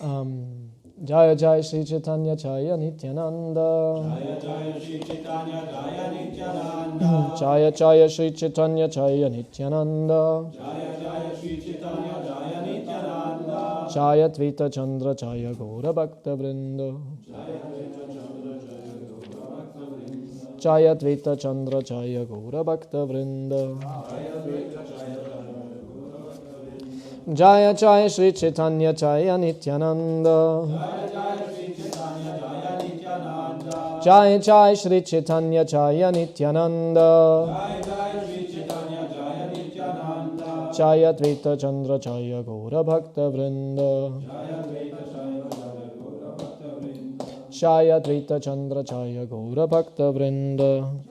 Jaya Jaya Shri Caitanya Jaya Nityananda. Jaya Jaya Shri Caitanya Jaya Nityananda. Jaya Jaya Shri Caitanya Jaya Nityananda. Jaya Jaya Shri Caitanya Jaya Nityananda. Jaya Dvaita Chandra Jaya Gaura Bhakta Vrinda. Jaya Dvaita Chandra Jaya Gaura Bhakta Vrinda. Jaya Jaya Shri Caitanya Jaya Nityananda. Jaya Jaya Shri Caitanya Jaya Nityananda. Jaya Dvaita Chandra Jaya Gaura Bhakta Vrinda. Jaya Dvaita Chandra Jaya Gaura Bhakta Vrinda.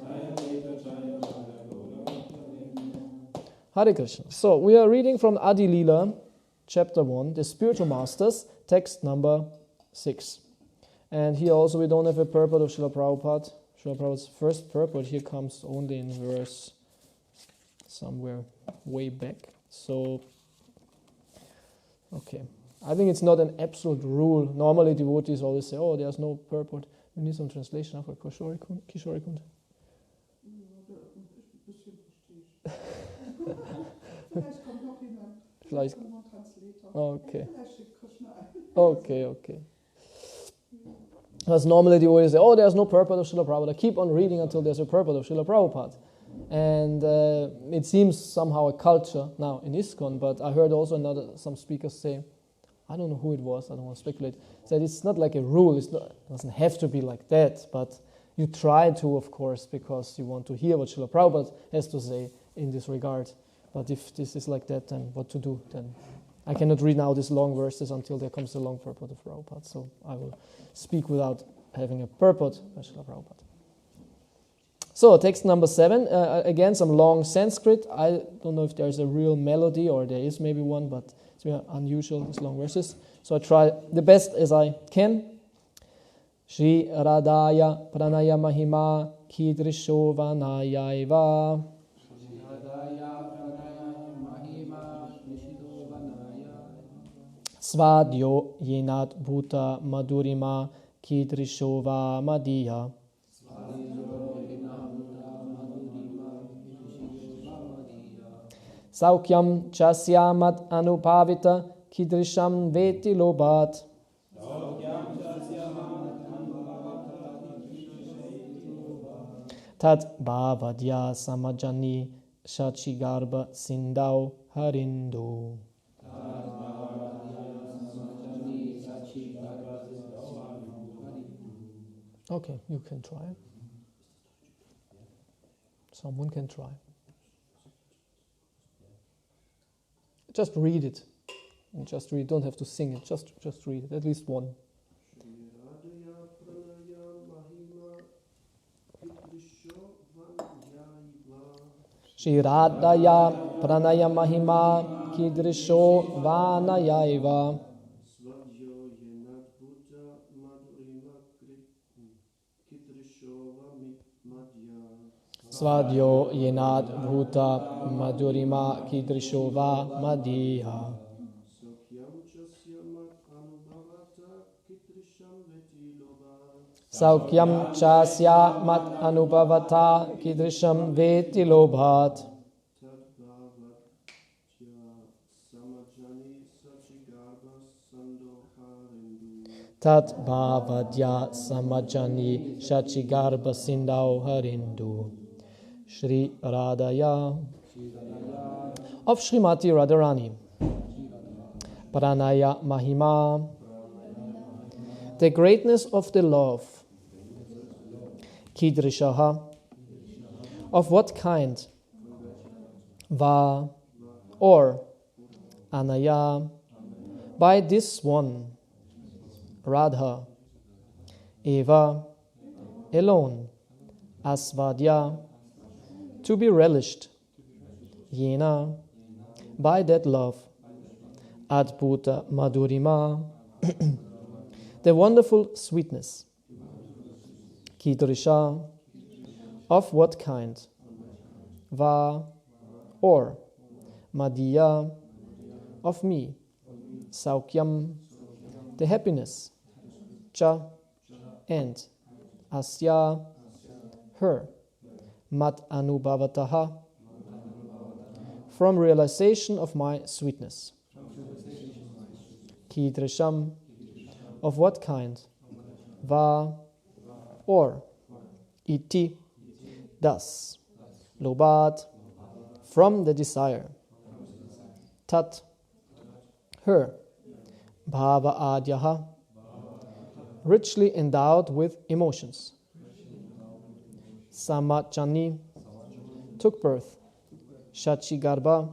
Hare Krishna. So we are reading from Adi Leela, chapter 1, the spiritual masters, text number 6. And here also we don't have a purport of Srila Prabhupada. Srila Prabhupada's first purport here comes only in verse somewhere way back. So, okay. I think it's not an absolute rule. Normally devotees always say, oh, there's no purport. We need some translation for Kishori Kund. Vielleicht. Okay. Okay. Because normally they always say, oh, there's no purport of Srila Prabhupada. Keep on reading until there's a purport of Srila Prabhupada. And it seems somehow a culture now in ISKCON, but I heard also some speakers say, I don't know who it was, I don't want to speculate, said it's not like a rule, it doesn't have to be like that, but you try to, of course, because you want to hear what Srila Prabhupada has to say in this regard. But if this is like that, then what to do? Then I cannot read now these long verses until there comes the long purport of Prabhupada, so I will speak without having a purport by Srila Prabhupada. So, text number 7, again some long Sanskrit. I don't know if there's a real melody, or there is maybe one, but it's very unusual, these long verses. So I try the best as I can. Shri Radhaya Pranaya Mahima Kidrisho Vanayaiva. Svadyo Yenat Bhuta Madhurima Kidrisho Va Madhya. Saukyam Chasyamat Anupavita Kidrisham Veti Lobat. Tat Bhavadya Samajani Shachigarba Sindau Harindu. Okay, you can try. Someone can try. Just read it. And just read. Don't have to sing it. Just read it. At least one. Śrīradaya Pranaya Mahima Kidrisho Vanayaiva. Svadyo Yenat Bhuta Madhurima Kidrisho Va Madhya. Saukyam Chasya Mat Anubhavata Kidrisham Veti Lobhat. Tat Bhavadya Samajani Shachigarba Sindau Harindu. Shri Radhaya of Śrīmatī Rādhārāṇī. Pranaya Mahima, the greatness of the love. Kidrishaha, of what kind? Va, or Anaya, by this one. Radha, Eva, alone. Asvadya, to be relished. Yena, by that love. Adbhuta Madhurima, the wonderful sweetness. Kidrisha, of what kind? Va, or Madhya, of me. Saukyam, the happiness, cha, and asya, her, mat anubhavataha, from realization of my sweetness. Kidrisham, of what kind? Va, or. Iti, thus. Lobat, from the desire. Tat, her. Bhava adyaha, richly endowed with emotions. Samachani, took birth. Śacī Garbha,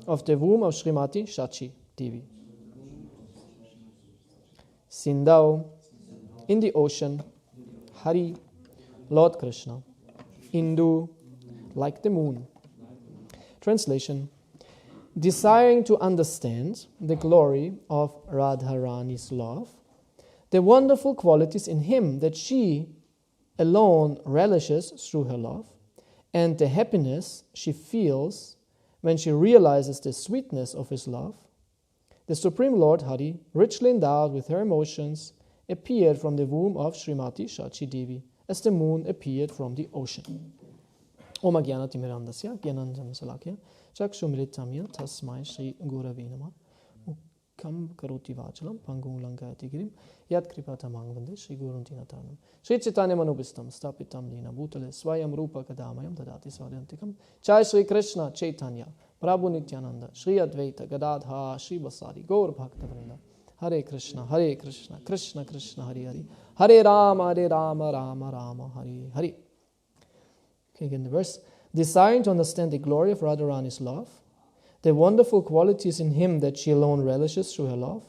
of the womb of Śrīmatī Śacī-devī. Sindau, in the ocean. Hari, Lord Krishna. Indu, like the moon. Translation: desiring to understand the glory of Rādhārāṇī's love, the wonderful qualities in him that she alone relishes through her love, and the happiness she feels when she realizes the sweetness of his love, the Supreme Lord Hari, richly endowed with her emotions, appeared from the womb of Śrīmatī Śacī-devī, as the moon appeared from the ocean. Om Ajnana-timirandasya Jnananjana-salakya Chakshumritamya Tasmai Shri Gurave Namah Kam Karoti Vachalam Pangung Lankayati Girim Yat Kripatamang Vande Shri Guruntinataranam Shri Chaitanya Manubhistam Stapitam Lina Bhutale Swayam Rupa Kadamayam Dadati Svadantikam Jai Shri Krishna Chaitanya Prabhu Nityananda Shri Advaita Gadadha Shri Vasari Gaur Bhakta Vrinda Hare Krishna Krishna Krishna Hare Hare Hare Rama Rama Rama Hare Hare. Okay, again the verse. Desiring to understand the glory of Rādhārāṇī's love, the wonderful qualities in him that she alone relishes through her love,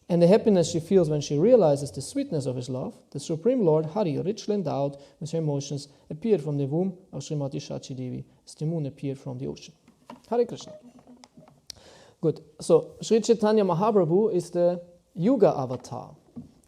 and the happiness she feels when she realizes the sweetness of his love, the Supreme Lord Hari, richly endowed with her emotions, appeared from the womb of Śrīmatī Śacī-devī, as the moon appeared from the ocean. Hare Krishna. Good. So, Sri Chaitanya Mahaprabhu is the Yuga avatar.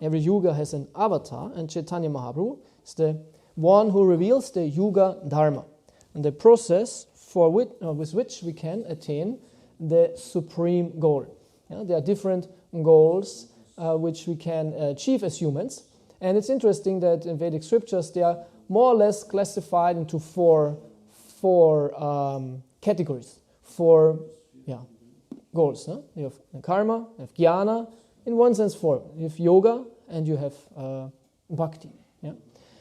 Every Yuga has an avatar, and Chaitanya Mahaprabhu is the one who reveals the Yuga Dharma, and the process with which we can attain the supreme goal. There are different goals which we can achieve as humans, and it's interesting that in Vedic scriptures they are more or less classified into four categories, four goals. You have karma, you have jnana, in one sense four. You have yoga and you have bhakti.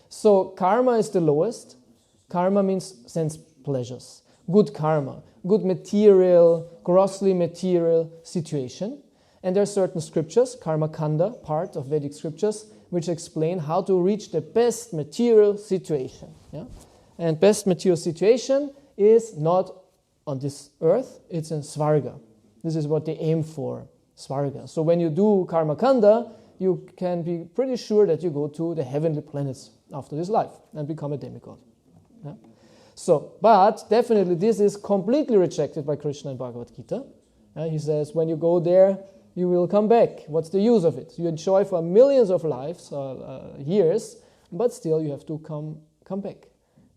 So karma is the lowest. Karma means sense pleasures. Good karma, good material, grossly material situation. And there are certain scriptures, karma kanda, part of Vedic scriptures, which explain how to reach the best material situation. And best material situation is not on this earth, it's in Svarga. This is what they aim for, Svarga. So when you do karma kanda, you can be pretty sure that you go to the heavenly planets after this life and become a demigod. So, but definitely this is completely rejected by Krishna in Bhagavad Gita. He says, when you go there, you will come back. What's the use of it? You enjoy for millions of lives, years, but still you have to come back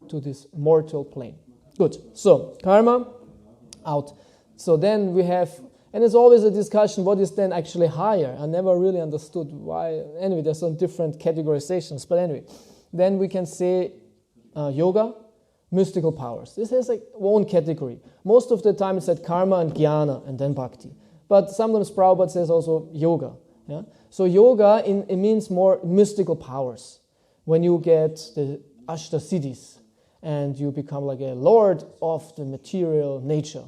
to this mortal plane. Good. So, karma, out. So then we have, and there's always a discussion, what is then actually higher? I never really understood why. Anyway, there's some different categorizations, but anyway. Then we can say yoga, mystical powers. This has like one category. Most of the time it's said karma and jnana and then bhakti. But sometimes Prabhupada says also yoga. So yoga, it means more mystical powers. When you get the Ashta Siddhis and you become like a lord of the material nature,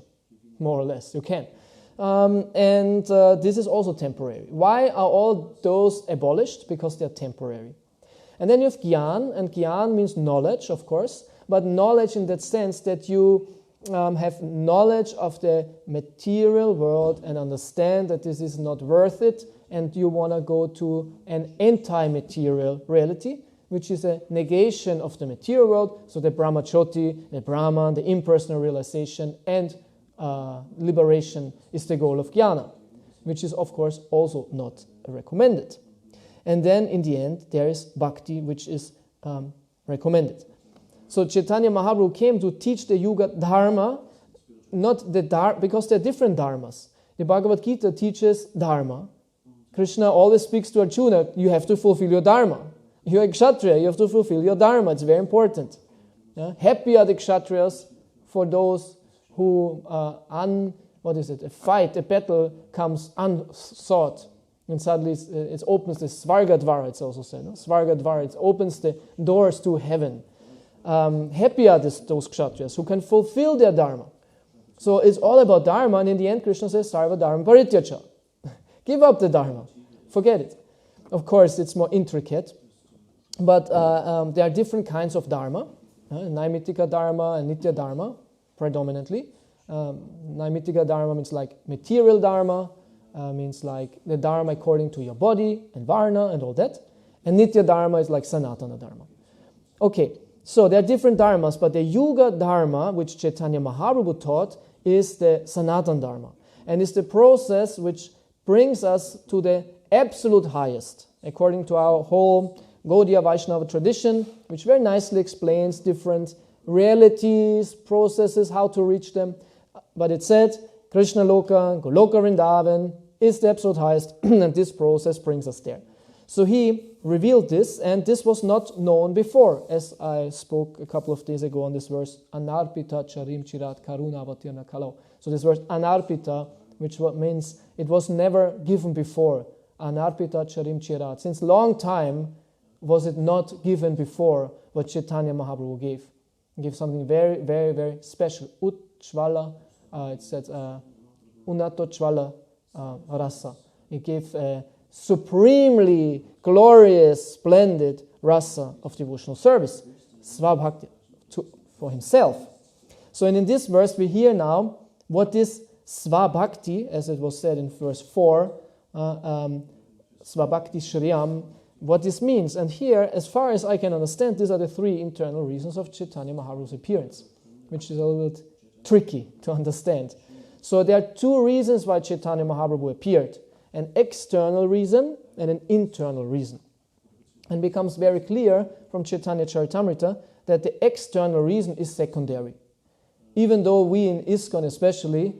more or less, you can. And this is also temporary. Why are all those abolished? Because they're temporary. And then you have Gyan, and Gyan means knowledge, of course, but knowledge in that sense that you have knowledge of the material world and understand that this is not worth it, and you want to go to an anti-material reality, which is a negation of the material world, so the Brahmacharya, the Brahman, the impersonal realization, and liberation is the goal of jnana, which is, of course, also not recommended. And then, in the end, there is bhakti, which is recommended. So Chaitanya Mahaprabhu came to teach the Yuga Dharma, not the Dharma, because there are different Dharmas. The Bhagavad Gita teaches Dharma, Krishna always speaks to Arjuna, you have to fulfill your dharma. You're a kshatriya, you have to fulfill your dharma. It's very important. Yeah? Happy are the kshatriyas for those who a fight, a battle comes unsought. And suddenly it opens the Svargadvara, it's also said. No? Svargadvara, it opens the doors to heaven. Happy are those kshatriyas who can fulfill their dharma. So it's all about dharma, and in the end Krishna says, Sarva dharma parityaja. Give up the dharma. Forget it. Of course, it's more intricate, but there are different kinds of dharma. Naimitika dharma and nitya dharma, predominantly. Naimitika dharma means like material dharma, means like the dharma according to your body and varna and all that. And nitya dharma is like sanatana dharma. Okay, so there are different dharmas, but the yuga dharma, which Chaitanya Mahaprabhu taught, is the sanatana dharma. And it's the process which brings us to the absolute highest, according to our whole Gaudiya Vaishnava tradition, which very nicely explains different realities, processes, how to reach them. But it said, Krishna Loka, Goloka Vrindavan is the absolute highest, and this process brings us there. So he revealed this, and this was not known before, as I spoke a couple of days ago on this verse, Anarpita Charim Chirat Karuna Avatirna Kalau. So this verse, Anarpita, which means it was never given before. Anarpita Charim Chirat. Since long time was it not given before what Chaitanya Mahaprabhu gave. He gave something very, very, very special. Utchvala, it says Unatochvala Rasa. He gave a supremely glorious, splendid rasa of devotional service, Svabhakti, for himself. So in this verse we hear now what this Svabhakti, as it was said in verse 4, Svabhakti Shriyam, what this means. And here, as far as I can understand, these are the three internal reasons of Chaitanya Mahaprabhu's appearance, which is a little bit tricky to understand. So there are two reasons why Chaitanya Mahaprabhu appeared, an external reason and an internal reason. And it becomes very clear from Caitanya Caritamrita that the external reason is secondary. Even though we in ISKCON especially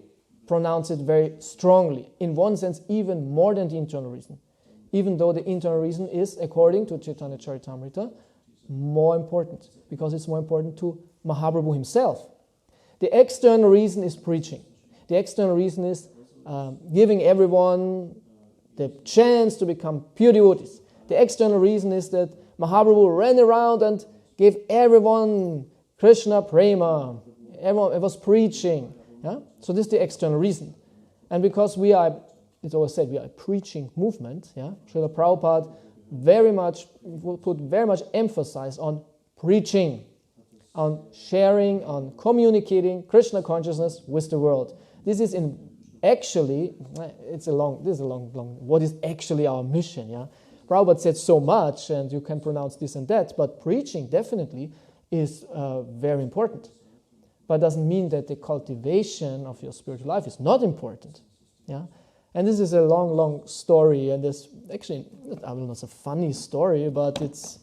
pronounce it very strongly, in one sense even more than the internal reason. Even though the internal reason is, according to Caitanya Caritamrita, more important, because it's more important to Mahaprabhu himself. The external reason is preaching. The external reason is giving everyone the chance to become pure devotees. The external reason is that Mahaprabhu ran around and gave everyone Krishna prema. Everyone was preaching. Yeah? So this is the external reason. And because we are, it's always said, we are a preaching movement, yeah? Srila Prabhupada put very much emphasis on preaching, on sharing, on communicating Krishna consciousness with the world. This is what is actually our mission, yeah? Prabhupada said so much, and you can pronounce this and that, but preaching definitely is very important. But it doesn't mean that the cultivation of your spiritual life is not important, yeah? And this is a long, long story, and this actually, I will not say a funny story, but it's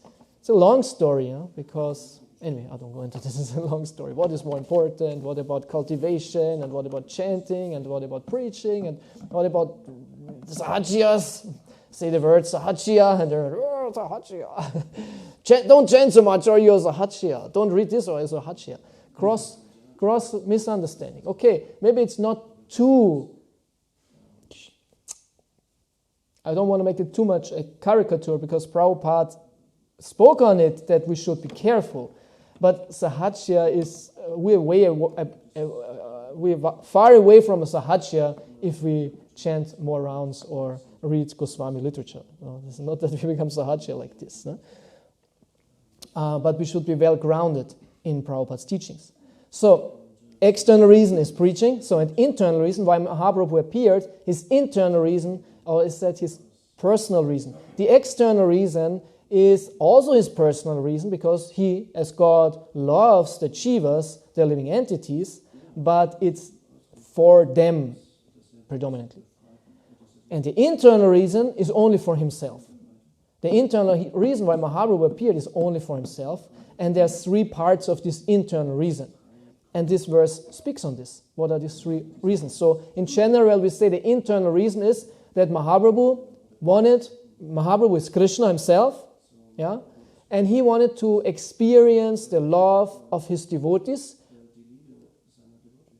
a long story, yeah? Because anyway, I don't go into this. It's a long story. What is more important? What about cultivation? And what about chanting? And what about preaching? And what about sahajyas? Say the word sahajya, and they're sahajya. Don't chant so much, or you're sahajya. Don't read this, or you're sahajya. Cross misunderstanding. Okay, maybe it's not too. I don't want to make it too much a caricature, because Prabhupada spoke on it that we should be careful. But sahajya is, we're far away from a sahajya if we chant more rounds or read Goswami literature. No, it's not that we become sahajya like this. No? But we should be well grounded in Prabhupada's teachings. So, external reason is preaching. So, an internal reason why Mahaprabhu appeared, his internal reason, or is that his personal reason. The external reason is also his personal reason, because he, as God, loves the jivas, the living entities, but it's for them predominantly. And the internal reason is only for himself. The internal reason why Mahaprabhu appeared is only for himself, and there are three parts of this internal reason. And this verse speaks on this. What are these three reasons? So in general, we say the internal reason is that Mahaprabhu Mahaprabhu is Krishna himself, yeah, and he wanted to experience the love of his devotees,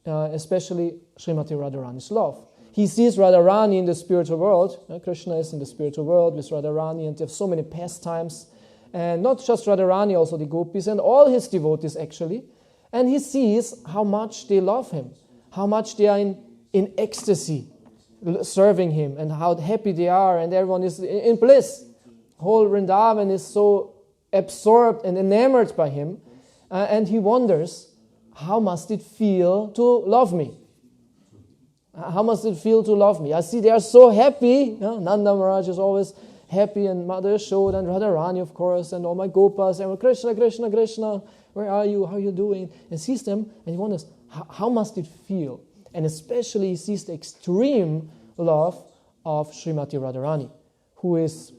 especially Śrīmatī Rādhārāṇī's love. He sees Rādhārāṇī in the spiritual world. Krishna is in the spiritual world with Rādhārāṇī, and they have so many pastimes. And not just Rādhārāṇī, also the gopis and all his devotees actually. And he sees how much they love him, how much they are in ecstasy serving him, and how happy they are, and everyone is in bliss. Whole Vrindavan is so absorbed and enamored by him. And he wonders, how must it feel to love me? How must it feel to love me? I see they are so happy. Nanda Maharaj is always happy, and Mother Yashoda and Radharani, of course, and all my gopas, and Krishna, Krishna, Krishna, where are you? How are you doing? And sees them, and he wonders, how must it feel? And especially he sees the extreme love of Śrīmatī Rādhārāṇī, who is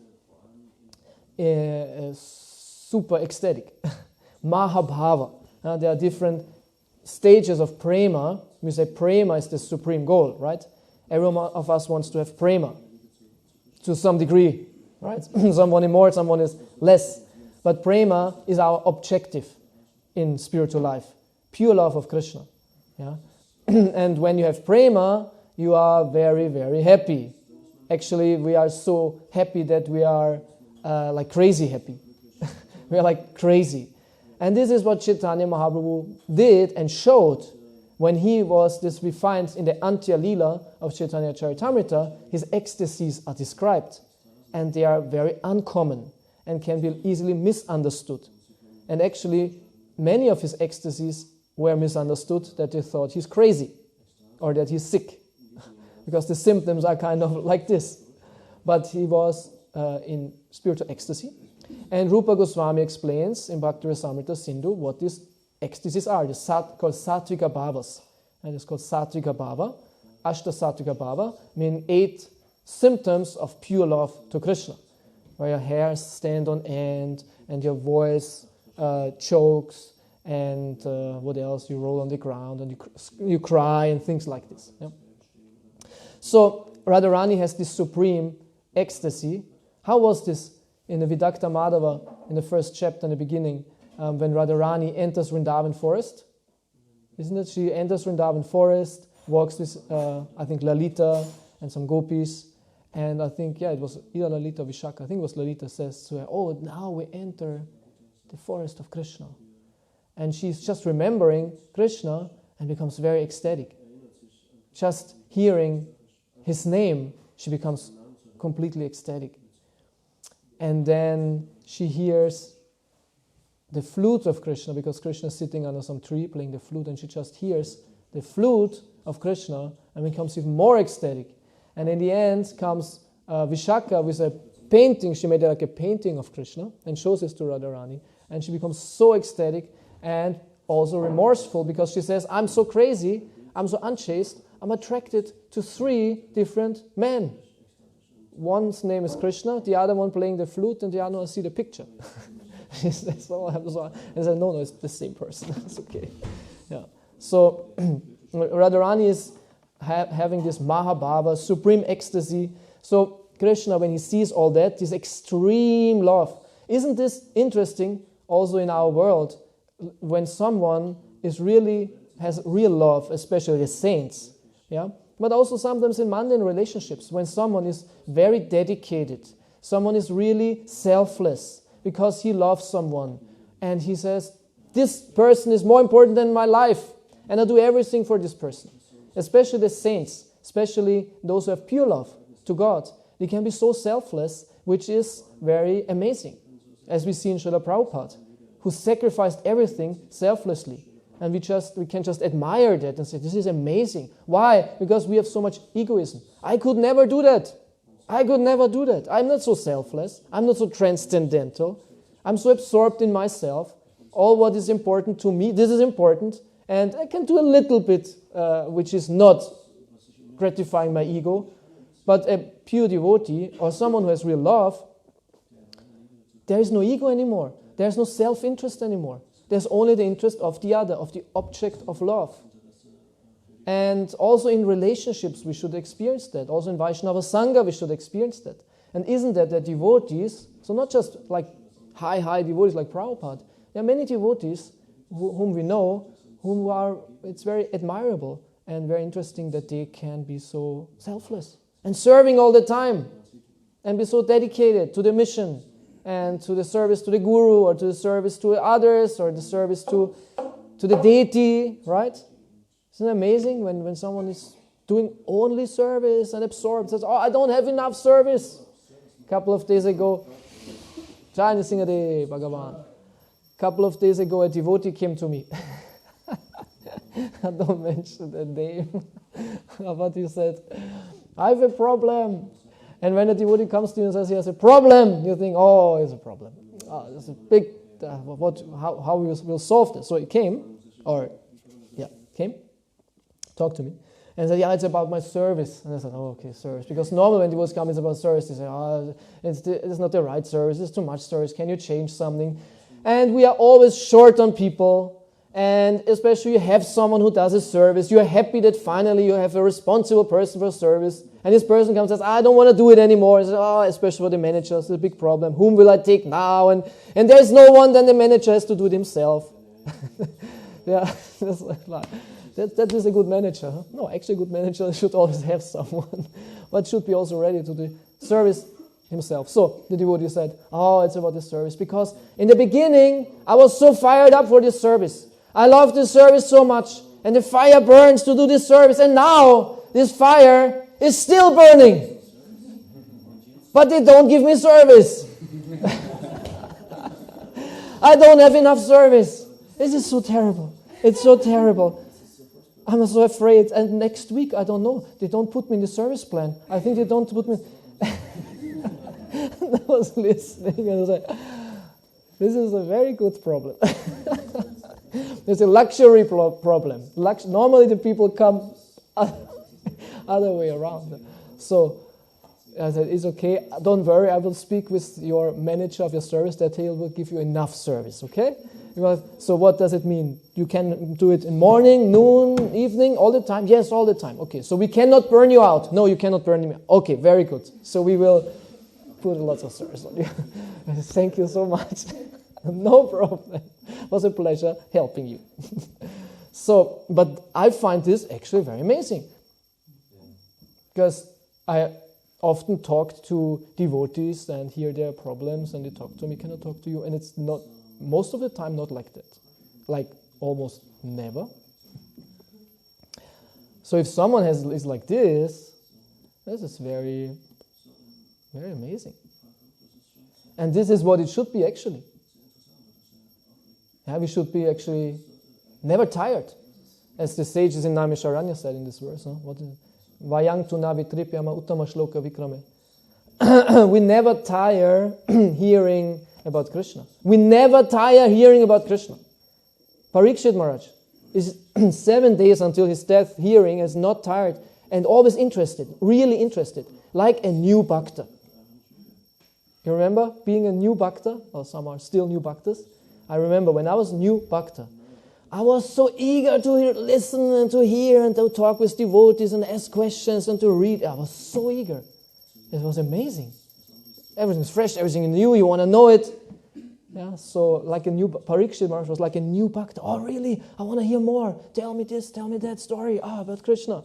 super ecstatic. Mahabhava. There are different stages of prema. We say prema is the supreme goal, right? Every one of us wants to have prema to some degree, right? Someone is more, someone is less. But prema is our objective in spiritual life. Pure love of Krishna. Yeah? And when you have prema, you are very, very happy. Actually, we are so happy that we are like crazy happy. We are like crazy. And this is what Chaitanya Mahaprabhu did and showed when he was, this we find in the Antya Lila of Caitanya Caritamrita, his ecstasies are described. And they are very uncommon and can be easily misunderstood. And actually, many of his ecstasies were misunderstood, that they thought he's crazy or that he's sick. Because the symptoms are kind of like this. But he was in spiritual ecstasy. And Rupa Goswami explains in Bhakti Rasamrita Sindhu what these ecstasies are. It's called Sattvika Bhavas. And it's called Sattvika Bhava. Ashta Sattvika Bhava, meaning 8 symptoms of pure love to Krishna. Where your hairs stand on end, and your voice chokes, and what else? You roll on the ground, and you cry, and things like this. Yeah? So Radharani has this supreme ecstasy. How was this in the Vidakta Madhava, in the first chapter in the beginning, when Radharani enters Vrindavan forest? Isn't it? She enters Vrindavan forest, walks with, I think, Lalita and some gopis. And I think, it was either Lalita or Vishaka. I think it was Lalita says to her, oh, now we enter the forest of Krishna. And she's just remembering Krishna and becomes very ecstatic. Just hearing his name, she becomes completely ecstatic. And then she hears the flute of Krishna, because Krishna is sitting under some tree playing the flute, and she just hears the flute of Krishna and becomes even more ecstatic. And in the end comes Vishaka with a painting. She made like a painting of Krishna and shows this to Radharani. And she becomes so ecstatic and also remorseful, because she says, I'm so crazy, I'm so unchaste, I'm attracted to 3 different men. One's name is Krishna, the other one playing the flute, and the other one, I see the picture. That's all I have to say. And I said, no, it's the same person. It's okay. Yeah. So Radharani is having this Mahabhava, supreme ecstasy. So Krishna, when he sees all that, this extreme love. Isn't this interesting also in our world, when someone has real love, especially the saints, yeah? But also sometimes in mundane relationships, when someone is very dedicated, someone is really selfless because he loves someone, and he says, this person is more important than my life, and I do everything for this person. Especially the saints, especially those who have pure love to God, they can be so selfless, which is very amazing. As we see in Srila Prabhupada, who sacrificed everything selflessly. And we can just admire that and say, this is amazing. Why? Because we have so much egoism. I could never do that. I'm not so selfless. I'm not so transcendental. I'm so absorbed in myself. All what is important to me, this is important. And I can do a little bit which is not gratifying my ego. But a pure devotee or someone who has real love, there is no ego anymore. There's no self-interest anymore. There's only the interest of the other, of the object of love. And also in relationships we should experience that. Also in Vaishnava Sangha we should experience that. And isn't that the devotees, so not just like high devotees like Prabhupada, there are many devotees whom we know, it's very admirable and very interesting that they can be so selfless and serving all the time and be so dedicated to the mission and to the service to the guru or to the service to others or the service to the deity, right? Isn't it amazing when someone is doing only service and absorbed, says, I don't have enough service. A couple of days ago, Jai Nisingade Bhagavan. A couple of days ago, a devotee came to me. I don't mention the name. But he said, I have a problem. And when a devotee comes to you and says he has a problem, you think, it's a problem. It's a big, how we will solve this. So he came, talked to me, and said, it's about my service. And I said, okay, service. Because normally when devotees come, it's about service. They say, it's not the right service, it's too much service, can you change something? And we are always short on people. And especially you have someone who does a service, you're happy that finally you have a responsible person for service, and this person comes and says, I don't want to do it anymore. And says, especially for the manager, it's a big problem. Whom will I take now? And there's no one, then the manager has to do it himself. That is a good manager. Huh? No, actually a good manager should always have someone, but should be also ready to the service himself. So the devotee said, it's about the service, because in the beginning I was so fired up for this service. I love this service so much, and the fire burns to do this service, and now this fire is still burning. But they don't give me service. I don't have enough service. This is so terrible. It's so terrible. I'm so afraid. And next week, I don't know, they don't put me in the service plan. I think they don't put me... I was listening and I was like, this is a very good problem. It's a luxury problem. Normally the people come other way around. So I said, it's okay, don't worry, I will speak with your manager of your service that he will give you enough service, okay? So what does it mean? You can do it in morning, noon, evening, all the time? Yes, all the time. Okay, so we cannot burn you out. No, you cannot burn me out. Okay, very good. So we will put lots of service on you. Thank you so much. No problem. It was a pleasure helping you. But I find this actually very amazing. Because I often talk to devotees and hear their problems and they talk to me, can I talk to you? And it's not, most of the time, not like that. Like almost never. So if someone is like this is very, very amazing. And this is what it should be actually. Yeah, we should be actually never tired. As the sages in Naimisharanya said in this verse. What is it? Vayang tu na vitripyama uttama shloka vikrame. We never tire hearing about Krishna. We never tire hearing about Krishna. Parikshit Maharaj is 7 days until his death hearing, is not tired and always interested, really interested, like a new bhakta. You remember being a new bhakta? Or some are still new bhaktas. I remember when I was new bhakta, I was so eager to listen and to hear and to talk with devotees and ask questions and to read. I was so eager. It was amazing. Everything's fresh, everything new, you want to know it. Yeah, so like a new, Parikshit Maharaj was like a new bhakta. Oh really? I want to hear more. Tell me this, tell me that story. About Krishna.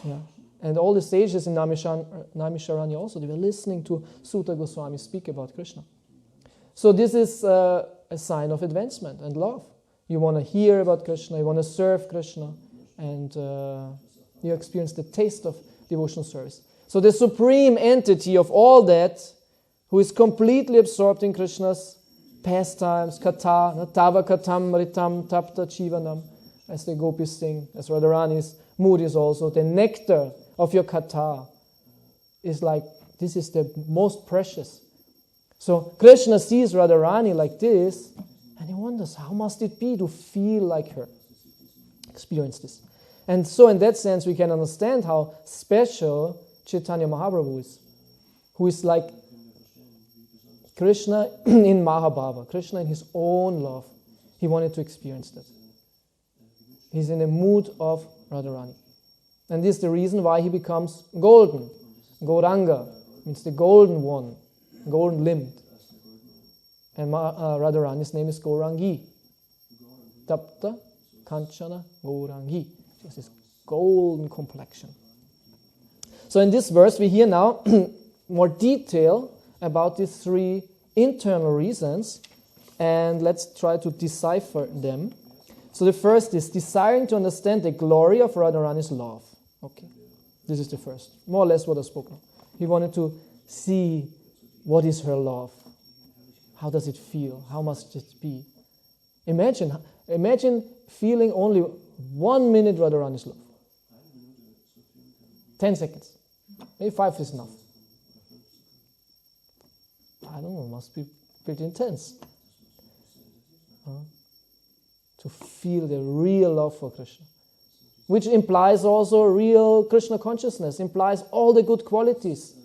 Yeah. And all the sages in Naimisharanya also, they were listening to Sutta Goswami speak about Krishna. So this is a sign of advancement and love. You want to hear about Krishna, you want to serve Krishna, and you experience the taste of devotional service. So the supreme entity of all that, who is completely absorbed in Krishna's pastimes, kata, tava katam ritam tapta chivanam, as the gopis sing, as Rādhārāṇī's mood is also, the nectar of your kata is like, this is the most precious. So Krishna sees Rādhārāṇī like this, and he wonders, how must it be to feel like her? Experience this. And so in that sense, we can understand how special Chaitanya Mahaprabhu is, who is like Krishna in Mahabhava, Krishna in his own love. He wanted to experience that. He's in a mood of Radharani. And this is the reason why he becomes golden, Gauranga, means the golden one, golden limbed. And Radharāṇī's name is Gaurangi. Tapta Kanchana Gaurangi. She has this golden complexion. So in this verse we hear now more detail about these three internal reasons, and let's try to decipher them. So the first is desiring to understand the glory of Radharāṇī's love. Okay, this is the first. More or less what I spoke of. He wanted to see what is her love. How does it feel? How must it be? Imagine feeling only 1 minute Radharāṇī's love. 10 seconds. Maybe 5 is enough. I don't know, must be pretty intense. To feel the real love for Krishna. Which implies also real Krishna consciousness, implies all the good qualities.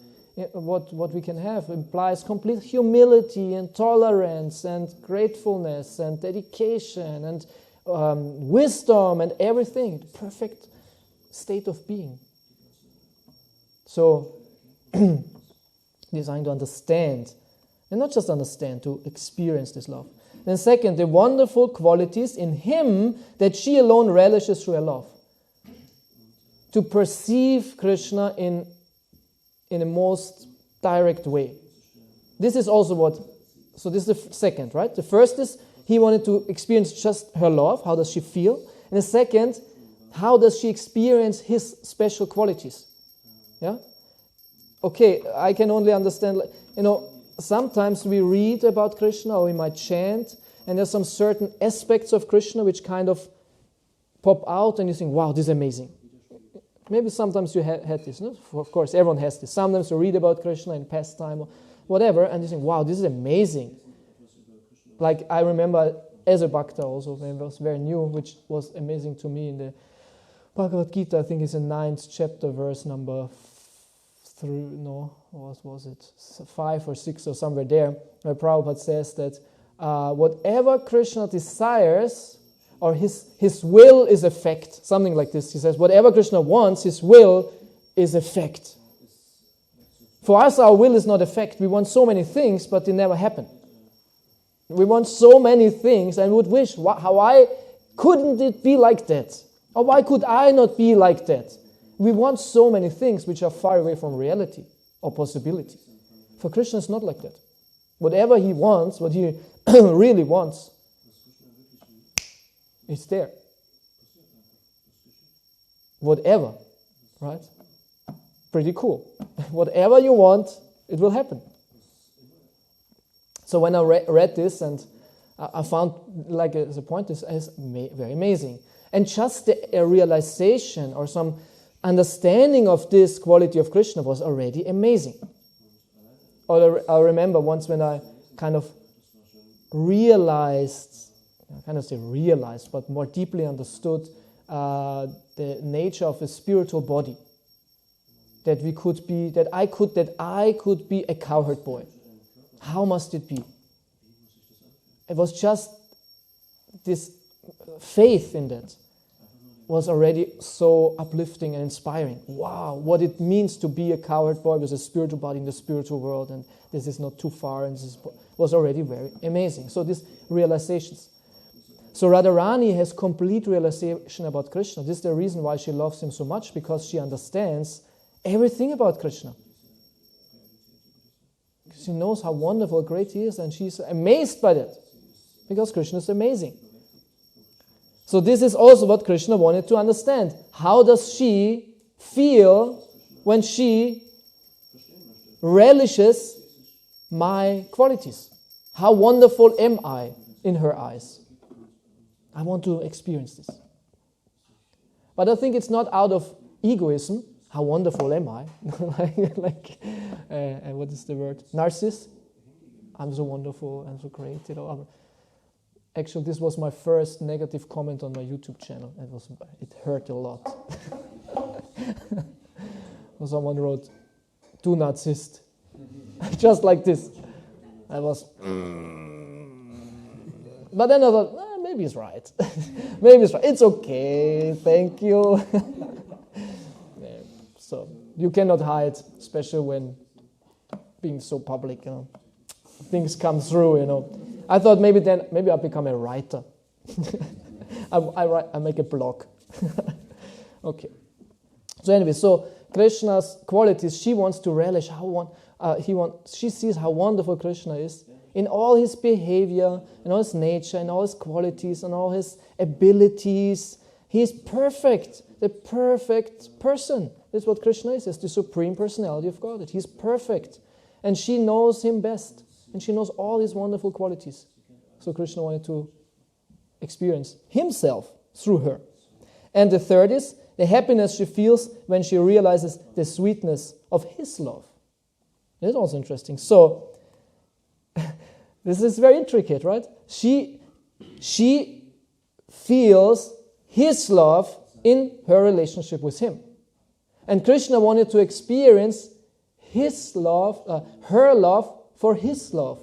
What we can have implies complete humility and tolerance and gratefulness and dedication and wisdom and everything. The perfect state of being. So, designed to understand, and not just understand, to experience this love. Then second, the wonderful qualities in him that she alone relishes through her love. To perceive Krishna in a most direct way. This is also so this is the second, right? The first is he wanted to experience just her love, how does she feel? And the second, how does she experience his special qualities? Yeah? Okay, I can only understand, sometimes we read about Krishna or we might chant, and there's some certain aspects of Krishna which kind of pop out and you think, wow, this is amazing. Maybe sometimes you had this, no? Of course, everyone has this. Sometimes you read about Krishna in pastime or whatever, and you think, wow, this is amazing. Like I remember as a Bhakta also, when I was very new, which was amazing to me in the Bhagavad Gita, I think it's the 9th chapter, verse number 5 or 6 or somewhere there, where Prabhupada says that whatever Krishna desires, or his will is effect, something like this. He says, whatever Krishna wants, his will is effect. For us, our will is not effect. We want so many things, but they never happen. We want so many things, and we would wish, why couldn't it be like that? Or why could I not be like that? We want so many things which are far away from reality or possibility. For Krishna, it's not like that. Whatever he wants, what he really wants, it's there. Whatever, right? Pretty cool. Whatever you want, it will happen. So when I read this, and I found, like the point is very amazing. And just a realization or some understanding of this quality of Krishna was already amazing. Or I remember once when I kind of but more deeply understood the nature of a spiritual body. That I could be a cowherd boy. How must it be? It was just this faith in that was already so uplifting and inspiring. Wow, what it means to be a cowherd boy with a spiritual body in the spiritual world, and this is not too far, and this was already very amazing. So these realizations. So Radharāṇī has complete realization about Krishna. This is the reason why she loves him so much, because she understands everything about Krishna. She knows how wonderful, great he is, and she's amazed by that, because Krishna is amazing. So this is also what Krishna wanted to understand. How does she feel when she relishes my qualities? How wonderful am I in her eyes? I want to experience this. But I think it's not out of egoism. How wonderful am I? What is the word? Narcissist. I'm so wonderful, I'm so great. Actually, this was my first negative comment on my YouTube channel. It hurt a lot. Someone wrote, "Do narcissist," just like this. I was. But then I thought, maybe he's right. Maybe it's right. It's okay. Thank you. So you cannot hide, especially when being so public, things come through, I thought maybe I'll become a writer. I make a blog. Okay. So anyway, Krishna's qualities, she wants to relish she sees how wonderful Krishna is in all his behavior, in all his nature, in all his qualities, and all his abilities. He is perfect, the perfect person. That's what Krishna is, the supreme personality of God. He's perfect. And she knows him best. And she knows all his wonderful qualities. So Krishna wanted to experience himself through her. And the third is the happiness she feels when she realizes the sweetness of his love. That's also interesting. So, this is very intricate, right? She feels his love in her relationship with him. And Krishna wanted to experience his love, her love for his love.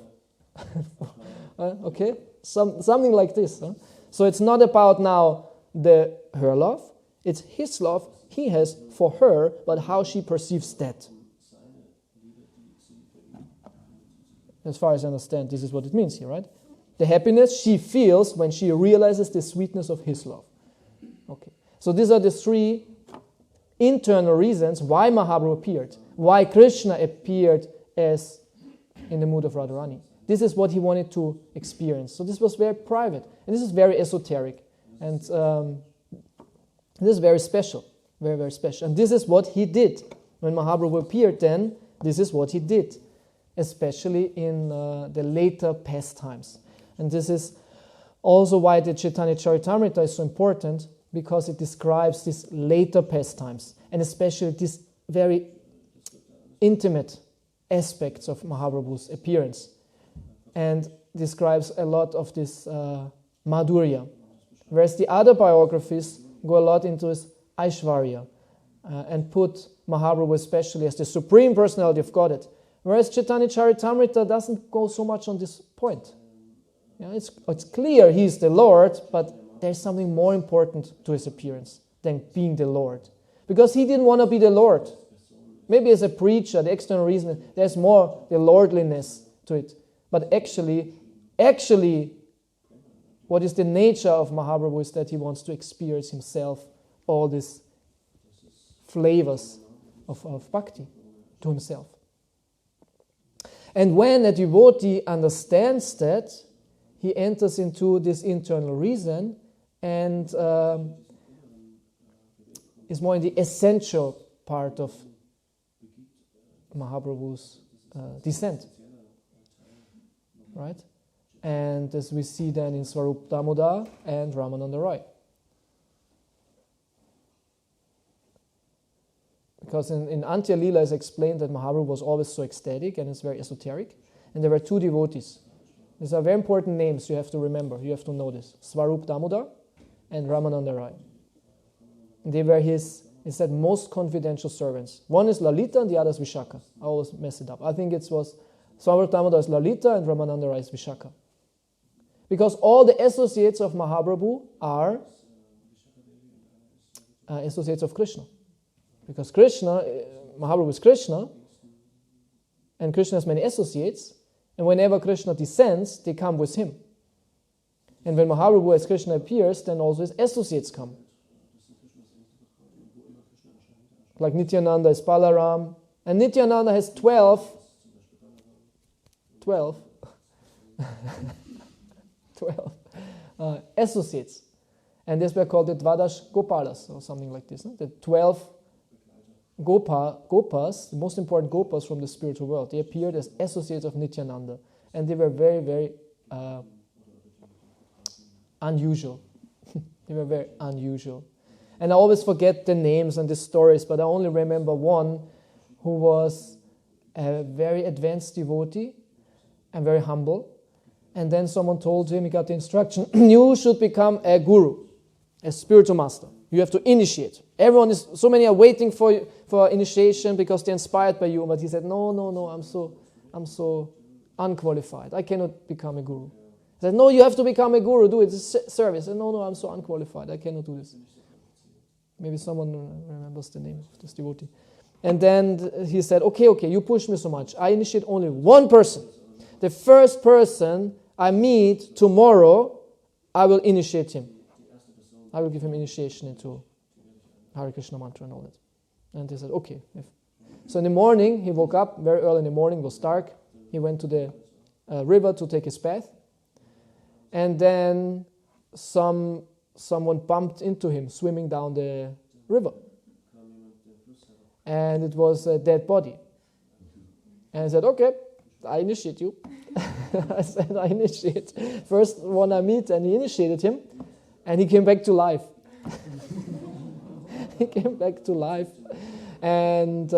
Okay? Something like this. Huh? So it's not about now her love, it's his love he has for her, but how she perceives that. As far as I understand, this is what it means here, right? The happiness she feels when she realizes the sweetness of his love. Okay. So these are the three internal reasons why Mahaprabhu appeared, why Krishna appeared as in the mood of Radharani. This is what he wanted to experience. So this was very private, and this is very esoteric, and this is very special, very, very special. And this is what he did. When Mahaprabhu appeared then, this is what he did, especially in the later pastimes. And this is also why the Caitanya Caritamrita is so important, because it describes these later pastimes, and especially these very intimate aspects of Mahaprabhu's appearance, and describes a lot of this Madhurya. Whereas the other biographies go a lot into his Aishvarya and put Mahaprabhu especially as the supreme personality of Godhead. Whereas Caitanya Caritamrita doesn't go so much on this point. It's clear he's the Lord, but there's something more important to his appearance than being the Lord. Because he didn't want to be the Lord. Maybe as a preacher, the external reason, there's more the lordliness to it. But actually, what is the nature of Mahaprabhu is that he wants to experience himself all these flavors of bhakti to himself. And when a devotee understands that, he enters into this internal reason and is more in the essential part of Mahaprabhu's descent. Right? And as we see then in Swarup Damodar and Ramananda Roy. Because in Antya Lila is explained that Mahaprabhu was always so ecstatic and it's very esoteric. And there were two devotees. These are very important names you have to remember. You have to know this. Swarup Damodar and Ramananda Roy. And they were his most confidential servants. One is Lalita and the other is Vishaka. I always mess it up. I think it was Swarup Damodar is Lalita and Ramananda Roy is Vishaka. Because all the associates of Mahaprabhu are associates of Krishna. Because Mahaprabhu is Krishna, and Krishna has many associates, and whenever Krishna descends, they come with him. And when Mahaprabhu as Krishna appears, then also his associates come. Like Nityananda is Balaram, and Nityananda has 12 associates. And these were called the Dvadash Gopalas, or something like this. No? The 12 Gopas, the most important Gopas from the spiritual world, they appeared as associates of Nityananda. And they were very, very unusual. They were very unusual. And I always forget the names and the stories, but I only remember one who was a very advanced devotee and very humble. And then someone told him, he got the instruction, you should become a guru, a spiritual master. You have to initiate. So many are waiting for initiation because they're inspired by you. But he said, no, I'm so unqualified. I cannot become a guru. He said, no, you have to become a guru. Do it. It's a service. I said, no, I'm so unqualified. I cannot do this. Maybe someone remembers the name of this devotee. And then he said, okay, you push me so much. I initiate only one person. The first person I meet tomorrow, I will initiate him. I will give him initiation into Hare Krishna mantra and all that. And he said, okay. So in the morning, he woke up very early in the morning, it was dark. He went to the river to take his bath. And then someone bumped into him swimming down the river. And it was a dead body. And I said, okay, I initiate you. I said, I initiate. First one I meet, and he initiated him. And he came back to life. He came back to life. And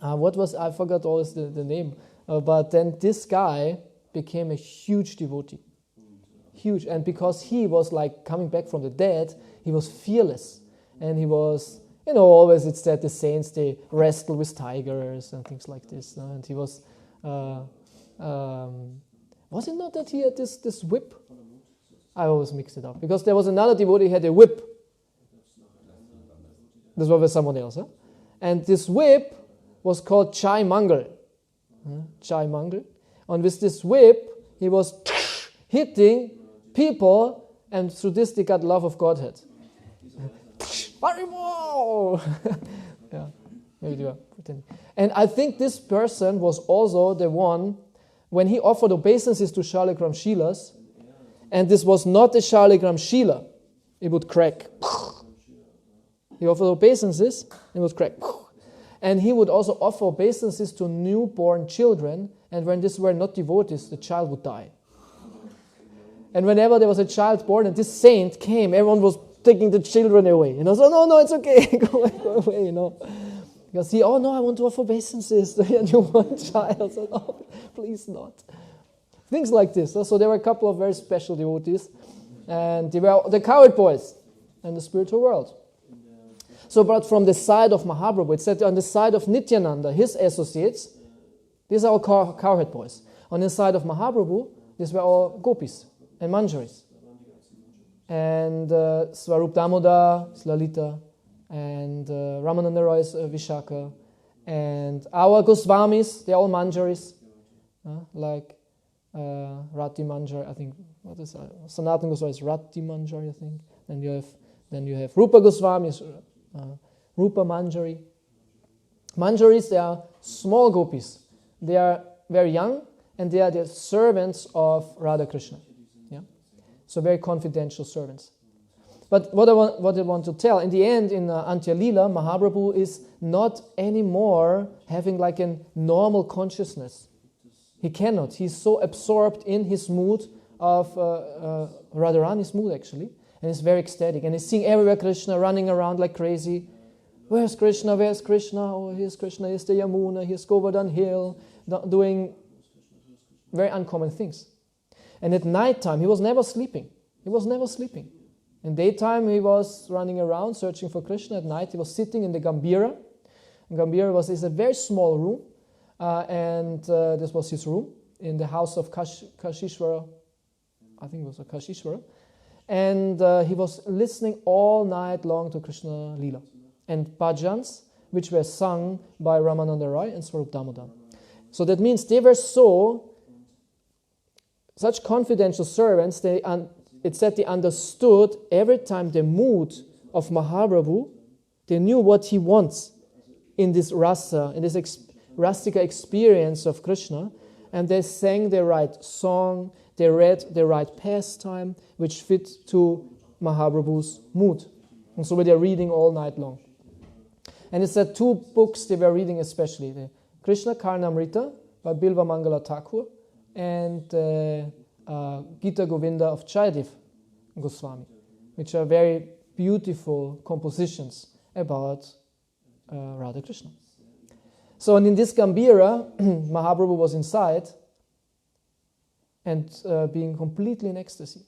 I forgot always the name. But then this guy became a huge devotee. Huge. And because he was like coming back from the dead, he was fearless. And he was, always it's that the saints, they wrestle with tigers and things like this. And he was, was it not that he had this whip? I always mix it up. Because there was another devotee who had a whip. This was with someone else. Huh? And this whip was called Chai Mangal. Chai Mangal. And with this whip, he was hitting people, and through this they got love of Godhead. Yeah, maybe they were pretending. And I think this person was also the one, when he offered obeisances to Shaligram Shilas, and this was not a Shaligram Shila, it would crack. He offered obeisances, it would crack. And he would also offer obeisances to newborn children, and when these were not devotees, the child would die. And whenever there was a child born and this saint came, everyone was taking the children away. So no, it's okay, go away, Because I want to offer obeisances to a newborn child. So no, please not. Things like this. So there were a couple of very special devotees, and they were the cowherd boys in the spiritual world. So, but from the side of Mahaprabhu, it said on the side of Nityananda, his associates, these are all cowherd boys. On the side of Mahaprabhu, these were all gopis and manjaris. And Swarup Damodar, Lalita, and Ramananda Roy is Vishaka. And our Goswamis, they're all manjaris, like Rati Manjari, I think, what is that? Sanatana Goswami is Rati Manjari, I think. Then you have Rupa Goswami, Rupa Manjari. Manjaris, they are small gopis. They are very young, and they are the servants of Radha Krishna. Yeah, so very confidential servants. But what I want to tell, in the end, in Antya Lila, Mahaprabhu is not anymore having like a normal consciousness. He cannot. He's so absorbed in his mood of Radharani's mood, actually. And he's very ecstatic. And he's seeing everywhere Krishna running around like crazy. Where's Krishna? Where's Krishna? Oh, here's Krishna. Here's the Yamuna. Here's Govardhan Hill. Doing very uncommon things. And at night time, he was never sleeping. He was never sleeping. In daytime, he was running around searching for Krishna. At night, he was sitting in the Gambhira. And Gambhira is a very small room. And this was his room in the house of Kashishvara. I think it was a Kashishvara. And he was listening all night long to Krishna Lila and bhajans, which were sung by Ramananda Roy and Swarup Damodar. So that means they were such confidential servants, it said they understood every time the mood of Mahaprabhu, they knew what he wants in this rasa, in this rastika experience of Krishna, and they sang the right song, they read the right pastime, which fit to Mahaprabhu's mood. And so they were reading all night long. And it said two books they were reading especially, the Krishna Karnamrita by Bilva Mangala Thakur and Gita Govinda of Chayadev Goswami, which are very beautiful compositions about Radha Krishna. So in this Gambhira, Mahaprabhu was inside and being completely in ecstasy.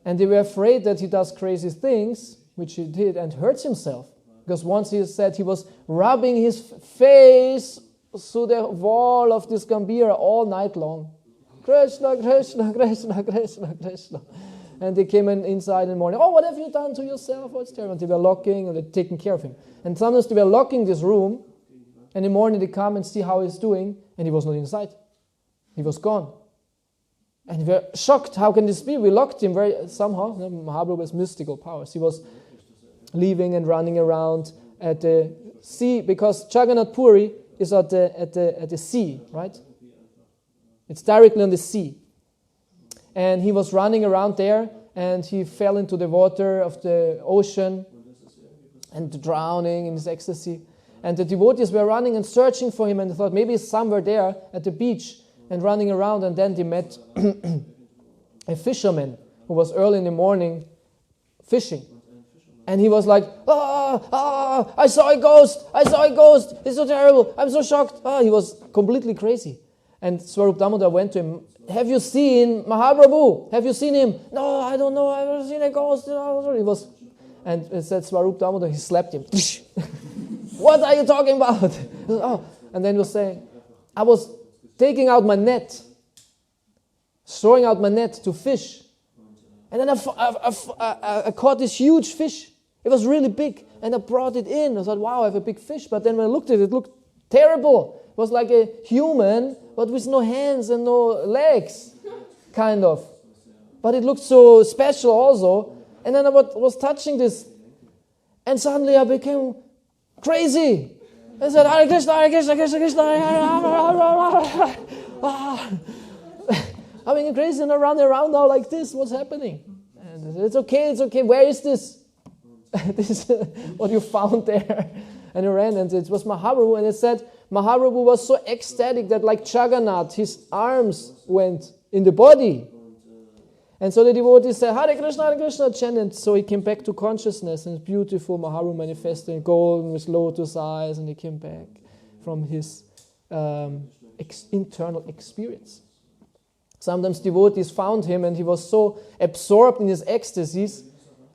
And they were afraid that he does crazy things, which he did, and hurts himself. Because once he said he was rubbing his face through the wall of this Gambhira all night long. Krishna, Krishna, Krishna, Krishna, Krishna. And they came inside in the morning. Oh, what have you done to yourself? What's terrible? And they were locking and they're taking care of him. And sometimes they were locking this room. And in the morning they come and see how he's doing. And he was not inside. He was gone. And we were shocked. How can this be? We locked him somehow. Mahaprabhu has mystical powers. He was leaving and running around at the sea, because Jagannath Puri is at the sea, right? It's directly on the sea. And he was running around there, and he fell into the water of the ocean and drowning in his ecstasy. And the devotees were running and searching for him, and they thought maybe he's somewhere there at the beach and running around. And then they met a fisherman who was early in the morning fishing. And he was like, I saw a ghost, it's so terrible, I'm so shocked. He was completely crazy. And Swarup Damodar went to him, have you seen Mahaprabhu? Have you seen him? No, I don't know, I've never seen a ghost. And it said Swarup Damodar, he slapped him. What are you talking about? And then he was saying, I was taking out my net, throwing out my net to fish. And then I caught this huge fish. It was really big, and I brought it in. I thought, wow, I have a big fish. But then when I looked at it, it looked terrible. It was like a human, but with no hands and no legs, kind of. But it looked so special also. And then I was touching this, and suddenly I became crazy. I said, Hare Krishna, Hare Krishna, Krishna Krishna, Hare I mean, crazy, and I run around now like this. What's happening? And it's okay. Where is this? This is what you found there. And he ran, and it was Mahaprabhu, and it said Mahaprabhu was so ecstatic that like Jagannath, his arms went in the body. And so the devotees said, Hare Krishna, chanted. So he came back to consciousness, and it's beautiful. Mahaprabhu manifested in golden with lotus eyes, and he came back from his internal experience. Sometimes devotees found him, and he was so absorbed in his ecstasies,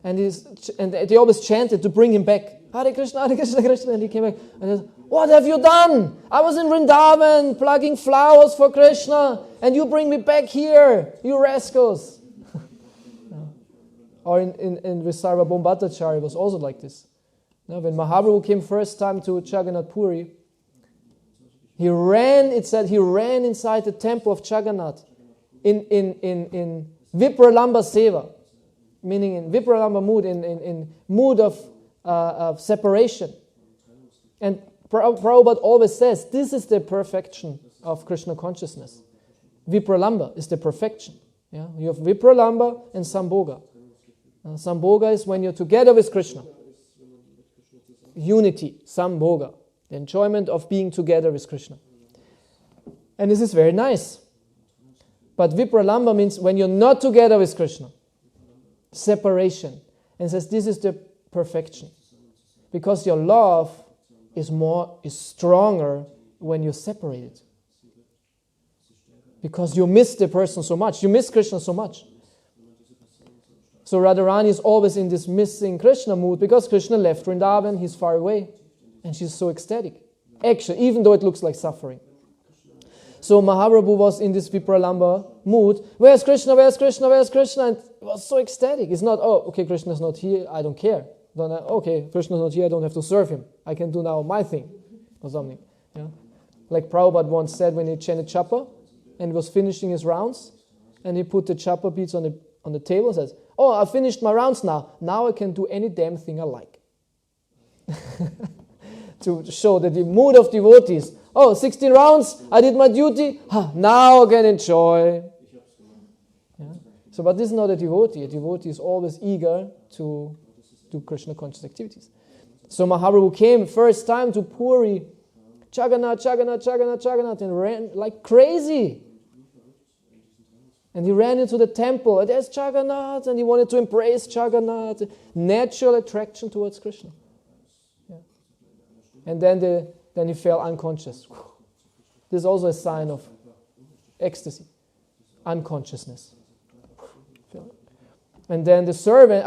and they always chanted to bring him back. Hare Krishna, Krishna, and he came back. And he said, what have you done? I was in Vrindavan plucking flowers for Krishna, and you bring me back here, you rascals. Or in Visarva Bhattacharya was also like this. Now, when Mahaprabhu came first time to Jagannath Puri, he ran inside the temple of Jagannath in Vipralamba Seva, meaning in Vipralamba mood, in mood of separation. And Prabhupada always says, this is the perfection of Krishna consciousness. Vipralamba is the perfection. Yeah? You have Vipralamba and Sambhoga. Sambhoga is when you're together with Krishna. Unity, Sambhoga, the enjoyment of being together with Krishna. And this is very nice. But Vipralamba means when you're not together with Krishna. Separation. And says this is the perfection. Because your love is stronger when you're separated. Because you miss the person so much. You miss Krishna so much. So Rādhārāṇī is always in this missing Krishna mood because Krishna left Vrindavan, he's far away. And she's so ecstatic. Actually, even though it looks like suffering. So Mahaprabhu was in this Vipralamba mood. Where's Krishna? Where's Krishna? Where's Krishna? And it was so ecstatic. It's not, oh, okay, Krishna's not here, I don't care. Okay, Krishna's not here, I don't have to serve him. I can do now my thing. Or something. Yeah? Like Prabhupada once said when he chanted Chapa and was finishing his rounds, and he put the Chapa beads on the table and says, oh, I finished my rounds now. Now I can do any damn thing I like. To show that the mood of devotees. Oh, 16 rounds, I did my duty. Now I can enjoy. Yeah? So, but this is not a devotee. A devotee is always eager to do Krishna conscious activities. So Mahaprabhu came first time to Puri, Jagannath, and ran like crazy. And he ran into the temple. And there's Jagannath, and he wanted to embrace Jagannath. Natural attraction towards Krishna. Yeah. And then he fell unconscious. This is also a sign of ecstasy, unconsciousness. And then the servant,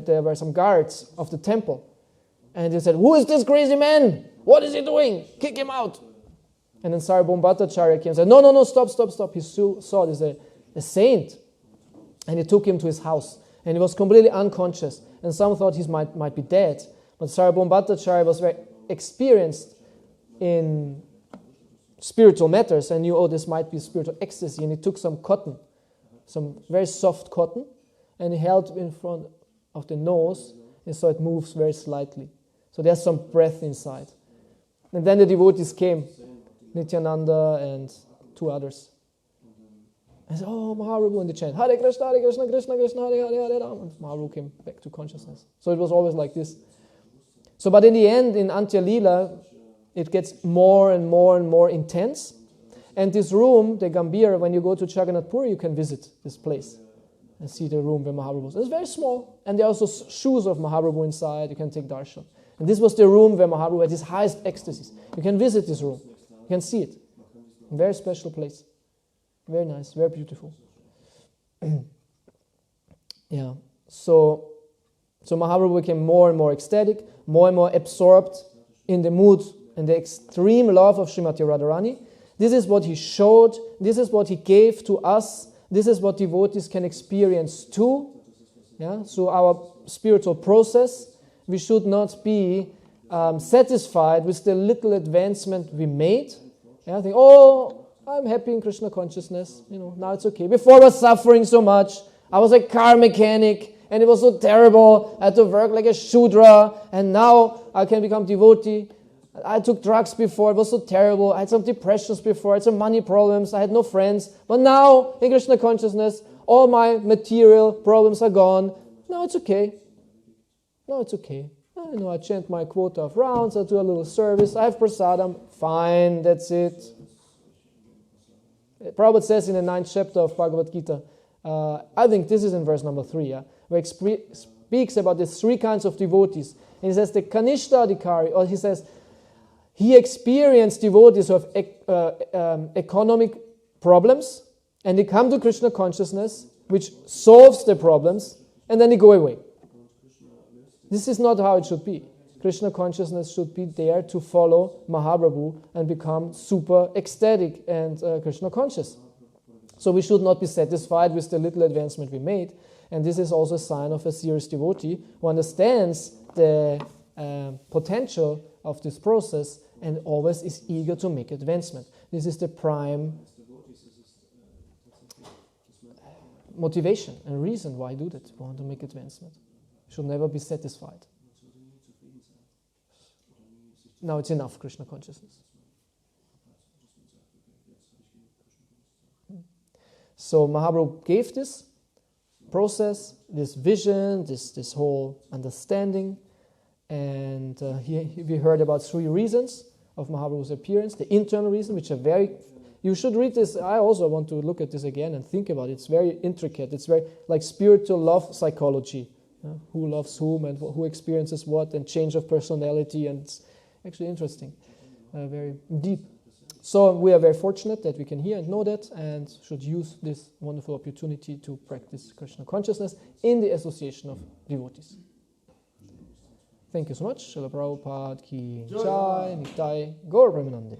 there were some guards of the temple, and they said, "Who is this crazy man? What is he doing? Kick him out!" And then Sarvabhauma Bhattacharya came and said, "No, stop! He saw this a saint." And he took him to his house. And he was completely unconscious. And some thought he might be dead. But Sarvabhauma Bhattacharya was very experienced in spiritual matters and knew, oh, this might be spiritual ecstasy. And he took some cotton, some very soft cotton, and he held in front of the nose, and so it moves very slightly. So there's some breath inside. And then the devotees came, Nityananda and two others. And said, oh, Mahaprabhu, and they chant, Hare Krishna, Krishna Krishna, Hare Hare, Hare Ram. And Mahaprabhu came back to consciousness. So it was always like this. So, but in the end, in Antya Leela, it gets more and more and more intense. And this room, the Gambhira, when you go to Jagannath Puri, you can visit this place and see the room where Mahaprabhu was. It's very small. And there are also shoes of Mahaprabhu inside. You can take darshan. And this was the room where Mahaprabhu had his highest ecstasies. You can visit this room. You can see it. A very special place. Very nice, very beautiful. Yeah. So Mahaprabhu became more and more ecstatic, more and more absorbed in the mood and the extreme love of Śrīmatī Rādhārāṇī. This is what he showed. This is what he gave to us. This is what devotees can experience too. Yeah. So our spiritual process, we should not be satisfied with the little advancement we made. Yeah, think, oh, I'm happy in Krishna consciousness. Now it's okay. Before I was suffering so much. I was a car mechanic, and it was so terrible. I had to work like a Shudra, and now I can become devotee. I took drugs before. It was so terrible. I had some depressions before. I had some money problems. I had no friends. But now, in Krishna consciousness, all my material problems are gone. Now it's okay. No, it's okay. I chant my quota of rounds, I do a little service, I have prasadam, fine, that's it. Prabhupada says in the 9th chapter of Bhagavad Gita, I think this is in verse number 3, where he speaks about the 3 kinds of devotees. And he says the Kanishta Adhikari, or he says, he experienced devotees who have economic problems, and they come to Krishna consciousness, which solves the problems, and then they go away. This is not how it should be. Krishna consciousness should be there to follow Mahaprabhu and become super ecstatic and Krishna conscious. So we should not be satisfied with the little advancement we made. And this is also a sign of a serious devotee who understands the potential of this process and always is eager to make advancement. This is the prime motivation and reason why I do that. I want to make advancement. Should never be satisfied. Now it's enough, Krishna consciousness. So Mahaprabhu gave this process, this vision, this whole understanding, and we heard about 3 reasons of Mahaprabhu's appearance. The internal reason, which are very... You should read this. I also want to look at this again and think about it. It's very intricate. It's very like spiritual love psychology. Who loves whom and who experiences what, and change of personality, and it's actually interesting, very deep. So we are very fortunate that we can hear and know that, and should use this wonderful opportunity to practice Krishna consciousness in the association of devotees. Thank you so much. Srila Prabhupada ki jai, Nitai Gaur Premanande.